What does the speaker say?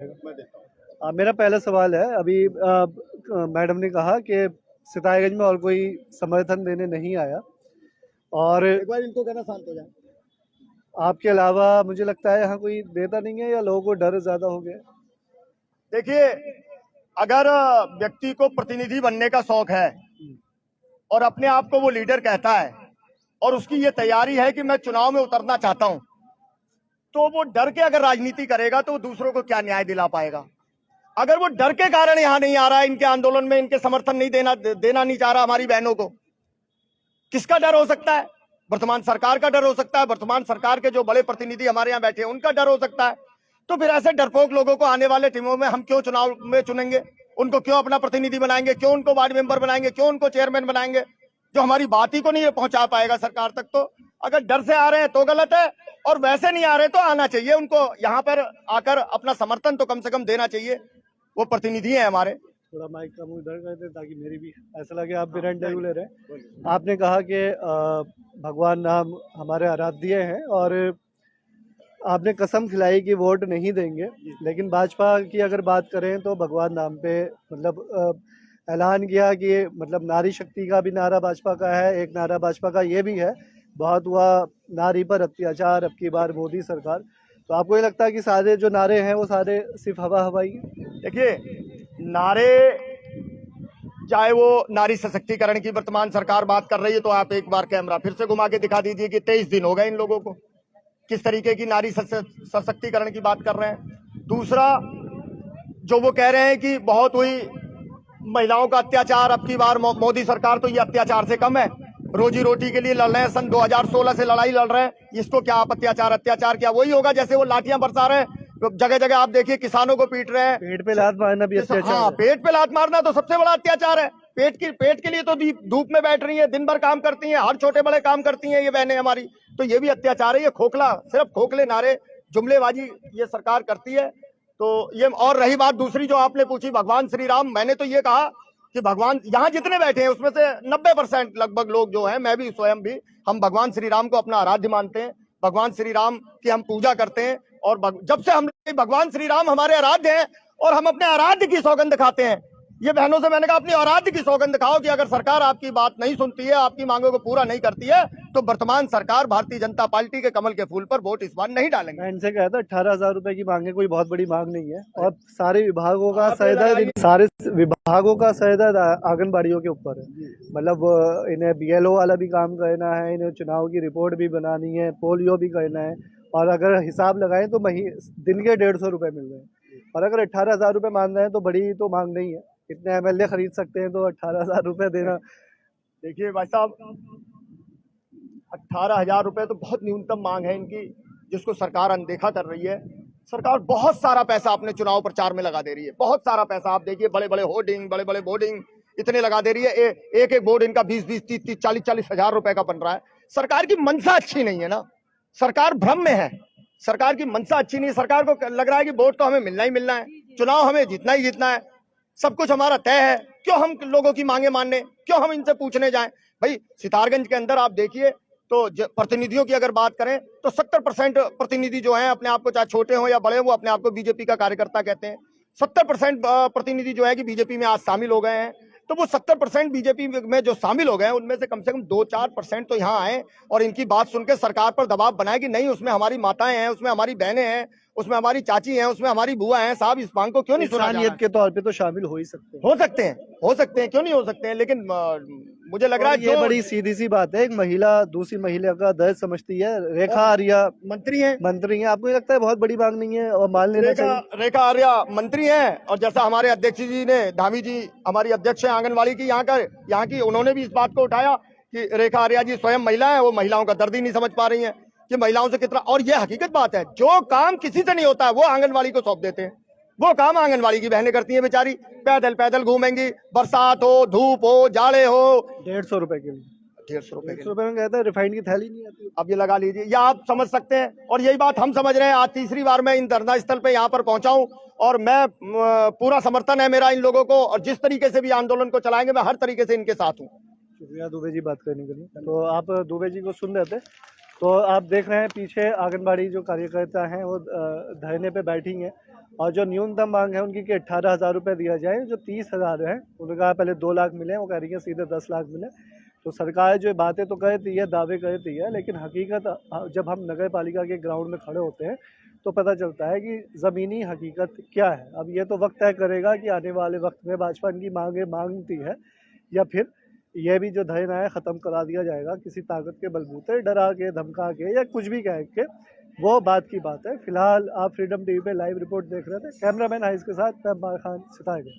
मैं देता हूँ। मेरा पहला सवाल है, अभी मैडम ने कहा कि सितारगंज में और कोई समर्थन देने नहीं आया, और एक बार इनको कहना शांत हो जाए। आपके अलावा मुझे लगता है यहाँ कोई देता नहीं है, या लोगों को डर ज्यादा हो गया। देखिए, अगर व्यक्ति को प्रतिनिधि बनने का शौक है और अपने आप को वो लीडर कहता है और उसकी ये तैयारी है कि मैं चुनाव में उतरना चाहता हूं, तो वो डर के अगर राजनीति करेगा तो दूसरों को क्या न्याय दिला पाएगा। अगर वो डर के कारण यहां नहीं आ रहा है, इनके आंदोलन में इनके समर्थन नहीं देना नहीं चाह रहा हमारी बहनों को, किसका डर हो सकता है? वर्तमान सरकार का डर हो सकता है, वर्तमान सरकार के जो बड़े प्रतिनिधि हमारे यहाँ बैठे हैं उनका डर हो सकता है। तो फिर ऐसे डरपोक लोगों को आने वाले टीमों में हम क्यों चुनाव में चुनेंगे? उनको क्यों अपना प्रतिनिधि बनाएंगे? क्यों उनको वार्ड मेंबर बनाएंगे? क्यों उनको चेयरमैन बनाएंगे, जो हमारी बात ही को नहीं पहुंचा पाएगा सरकार तक? तो अगर डर से आ रहे हैं तो गलत है, और वैसे नहीं आ रहे तो आना चाहिए। उनको यहाँ पर आकर अपना समर्थन तो कम से कम देना चाहिए, वो प्रतिनिधि है हमारे। थोड़ा माइक का मुंह इधर कर दे ताकि मेरी भी ऐसा लगे आप बिना इंटरव्यू ले रहे हैं। आपने कहा कि भगवान नाम हमारे आराध्य हैं, और आपने कसम खिलाई कि वोट नहीं देंगे, लेकिन भाजपा की अगर बात करें तो भगवान नाम पे मतलब ऐलान किया कि मतलब नारी शक्ति का भी नारा भाजपा का है, एक नारा भाजपा का ये भी है, बहुत हुआ नारी पर अत्याचार, अब की बार मोदी सरकार। तो आपको ये लगता है कि सारे जो नारे हैं वो सारे सिर्फ हवा हवाई हैं? देखिए, नारे, चाहे वो नारी सशक्तिकरण की वर्तमान सरकार बात कर रही है, तो आप एक बार कैमरा फिर से घुमा के दिखा दीजिए कि 23 दिन हो गए इन लोगों को, किस तरीके की नारी सशक्तिकरण की बात कर रहे हैं। दूसरा, जो वो कह रहे हैं कि बहुत हुई महिलाओं का अत्याचार, अब की बार मोदी सरकार, तो ये अत्याचार से कम है। रोजी रोटी के लिए लड़ रहे हैं, सन 2016 से लड़ाई लड़ रहे हैं, इसको क्या आप अत्याचार क्या वही होगा जैसे वो लाठियां बरसा रहे हैं? तो जगह जगह आप देखिए किसानों को पीट रहे हैं। पेट पे लात मारना भी अत्याचार हाँ, है। पेट पे लात मारना तो सबसे बड़ा अत्याचार है। पेट के लिए तो धूप में बैठ रही है, दिन भर काम करती हैं, हर छोटे बड़े काम करती हैं ये बहनें हमारी, तो ये भी अत्याचार है। ये खोखला, सिर्फ खोखले नारे, जुमलेबाजी ये सरकार करती है। तो ये, और रही बात दूसरी जो आपने पूछी भगवान श्री राम, मैंने तो ये कहा कि भगवान यहाँ जितने बैठे हैं उसमें से 90% लगभग लोग जो हैं, मैं भी स्वयं भी, हम भगवान श्री राम को अपना आराध्य मानते हैं, भगवान श्री राम की हम पूजा करते हैं। और जब से हम भगवान श्री राम हमारे आराध्य हैं और हम अपने आराध्य की सौगंध खाते हैं। ये बहनों से मैंने कहा अपनी आराध्य की सौगंध खाओ कि अगर सरकार आपकी बात नहीं सुनती है, आपकी मांगों को पूरा नहीं करती है, तो वर्तमान सरकार भारतीय जनता पार्टी के कमल के फूल पर वोट इस बार नहीं डालेंगे। मैं इनसे कहा था 18,000 रुपए की मांगे कोई बहुत बड़ी मांग नहीं है, और सारे विभागों का सहेजा आंगनबाड़ियों के ऊपर है। मतलब इन्हें BLO वाला भी काम करना है, इन्हें चुनाव की रिपोर्ट भी बनानी है, पोलियो भी करना है, और अगर हिसाब लगाएं तो दिन के 150 रुपए मिल रहे हैं, और अगर 18,000 रुपए मान रहे हैं तो बड़ी तो मांग नहीं है। इतने MLA खरीद सकते हैं, तो 18,000 रुपए देना। देखिए भाई साहब, 18,000 रुपए तो बहुत न्यूनतम मांग है इनकी, जिसको सरकार अनदेखा कर रही है। सरकार बहुत सारा पैसा अपने चुनाव प्रचार में लगा दे रही है, बहुत सारा पैसा। आप देखिए, बड़े बड़े होर्डिंग, बड़े बड़े बोर्डिंग इतने लगा दे रही है। एक एक बोर्ड इनका 20-20, 30-30, 40-40 हजार रुपए का बन रहा है। सरकार की मंशा अच्छी नहीं है ना, सरकार भ्रम में है, सरकार की मंशा अच्छी नहीं है। सरकार को लग रहा है कि वोट तो हमें मिलना ही मिलना है, चुनाव हमें जीतना ही जीतना है, सब कुछ हमारा तय है, क्यों हम लोगों की मांगे मानने, क्यों हम इनसे पूछने जाएं? भाई, सितारगंज के अंदर आप देखिए तो प्रतिनिधियों की अगर बात करें तो 70% प्रतिनिधि जो हैं, अपने आप को चाहे छोटे हो या बड़े हो, वो अपने आप को बीजेपी का कार्यकर्ता कहते हैं। 70% प्रतिनिधि जो है कि बीजेपी में आज शामिल हो गए हैं। तो वो 70% बीजेपी में जो शामिल हो गए हैं, उनमें से कम 2-4% तो यहाँ आए और इनकी बात सुनकर सरकार पर दबाव बनाए कि नहीं, उसमें हमारी माताएं हैं, उसमें हमारी बहनें हैं, उसमें हमारी चाची हैं, उसमें हमारी बुआ हैं, साहब इस मांग को क्यों नहीं सुना जा रहा है? के तौर पे तो शामिल हो ही सकते हैं, हो सकते हैं, क्यों नहीं हो सकते हैं? लेकिन मुझे लग रहा है ये बड़ी सीधी सी बात है, एक महिला दूसरी महिला का दर्द समझती है। रेखा आर्या मंत्री हैं, आपको ये लगता है बहुत बड़ी मांग नहीं है और मान लेना चाहिए? रेखा आर्या मंत्री हैं, और जैसा हमारे अध्यक्ष जी ने, धामी जी हमारी अध्यक्ष है आंगनबाड़ी की यहाँ की, उन्होंने भी इस बात को उठाया कि रेखा आर्या जी स्वयं महिला है, वो महिलाओं का दर्द ही नहीं समझ पा रही है कि महिलाओं से कितना। और ये हकीकत बात है, जो काम किसी से नहीं होता है वो आंगनबाड़ी को सौंप देते हैं। वो काम आंगनबाड़ी की बहनें करती हैं बेचारी, पैदल पैदल घूमेंगी, बरसात हो, धूप हो, जाड़े हो। 150 रुपए के लिए 150 रुपए में कहता है रिफाइंड की थैली नहीं आती। अब ये लगा लीजिए, या आप समझ सकते हैं। और यही बात हम समझ रहे हैं। आज तीसरी बार मैं इन धरना स्थल पे यहाँ पर पहुंचा हूं, और मैं पूरा समर्थन है मेरा इन लोगों को, और जिस तरीके से भी आंदोलन को चलाएंगे मैं हर तरीके से इनके साथ हूँ। शुक्रिया दुबे जी बात करने के लिए। तो आप दुबे जी को सुन रहे थे, तो आप देख रहे हैं पीछे आंगनबाड़ी जो कार्यकर्ता हैं वो धरने पे बैठी हैं, और जो न्यूनतम मांग है उनकी कि 18,000 रुपये दिया जाए। जो 30,000 है, उन्होंने कहा पहले 2 लाख मिले, वो कह रही है सीधे 10 लाख मिले। तो सरकार जो बातें तो कहती है, दावे कहती है, लेकिन हकीकत जब हम नगर पालिका के ग्राउंड में खड़े होते हैं तो पता चलता है कि ज़मीनी हकीकत क्या है। अब ये तो वक्त तय करेगा कि आने वाले वक्त में भाजपा इनकी मांगें मांगती है, या फिर ये भी जो धरना है ख़त्म करा दिया जाएगा किसी ताकत के बलबूते, डरा के, धमका के, या कुछ भी कह के। वो बात की बात है। फिलहाल आप फ्रीडम टीवी पे लाइव रिपोर्ट देख रहे थे। कैमरामैन हाइस के साथ मैं अब्बार खान, सितारे।